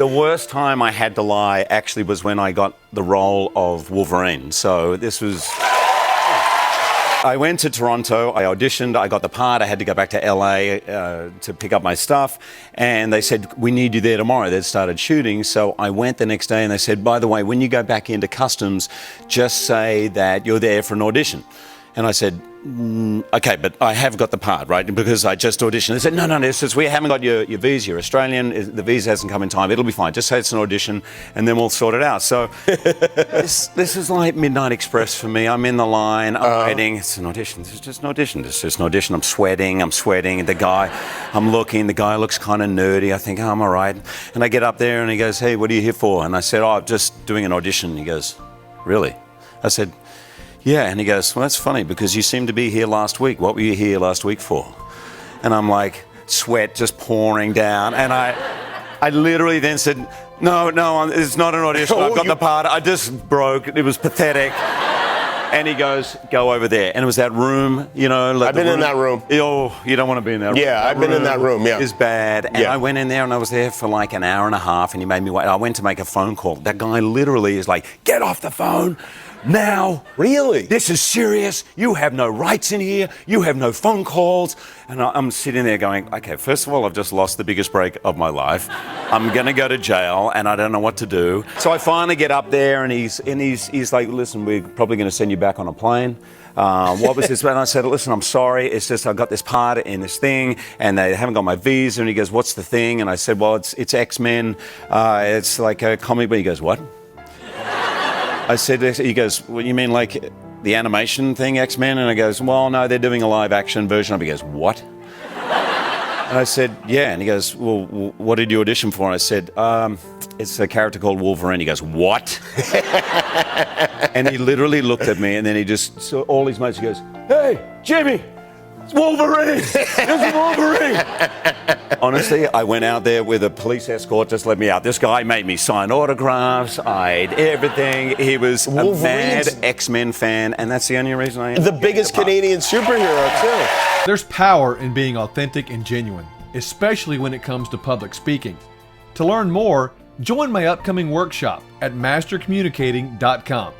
The worst time I had to lie actually was when I got the role of Wolverine. So this was... I went to Toronto, I auditioned, I got the part, I had to go back to LA to pick up my stuff, and they said, we need you there tomorrow. They'd started shooting, so I went the next day and they said, by the way, when you go back into customs, just say that you're there for an audition. And I said, okay, but I have got the part, right? Because I just auditioned. They said, no, it's just we haven't got your visa. You're Australian. The visa hasn't come in time. It'll be fine. Just say it's an audition, and then we'll sort it out. So this is like Midnight Express for me. I'm in the line. I'm waiting. It's an audition. This is just an audition. It's just an audition. I'm sweating. The guy, I'm looking. The guy looks kind of nerdy. I think, oh, I'm all right. And I get up there, and he goes, hey, what are you here for? And I said, oh, I'm just doing an audition. He goes, really? I said, yeah, and he goes, well, that's funny because you seemed to be here last week. What were you here last week for? And I'm like, sweat just pouring down. And I literally then said, no, it's not an audition. I've got the part. I just broke. It was pathetic. And he goes, go over there. And it was that room, you know. Like I've been in that room. Oh, you don't want to be in that room. Yeah, I've been in that room, yeah. It's bad. And I went in there and I was there for like an hour and a half and he made me wait. I went to make a phone call. That guy literally is like, get off the phone now. Really? This is serious. You have no rights in here. You have no phone calls. And I'm sitting there going, okay, first of all, I've just lost the biggest break of my life. I'm going to go to jail and I don't know what to do. So I finally get up there and he's like, listen, we're probably going to send you back on a plane. What was this? And I said, listen, I'm sorry. It's just I got this part in this thing and they haven't got my visa. And he goes, what's the thing? And I said, well, it's X-Men. It's like a comic book. He goes, what? I said, he goes, well, you mean like the animation thing, X-Men? And I goes, well, no, they're doing a live action version of it. He goes, what? And I said, yeah. And he goes, well, what did you audition for? And I said, it's a character called Wolverine. He goes, what? And he literally looked at me and then he just saw all his mates. He goes, hey, Jimmy, it's Wolverine. It's Wolverine. Honestly, I went out there with a police escort, just let me out. This guy made me sign autographs. I ate everything. He was a mad X-Men fan, and that's the only reason I am. The biggest Canadian superhero, too. There's power in being authentic and genuine, especially when it comes to public speaking. To learn more, join my upcoming workshop at mastercommunicating.com.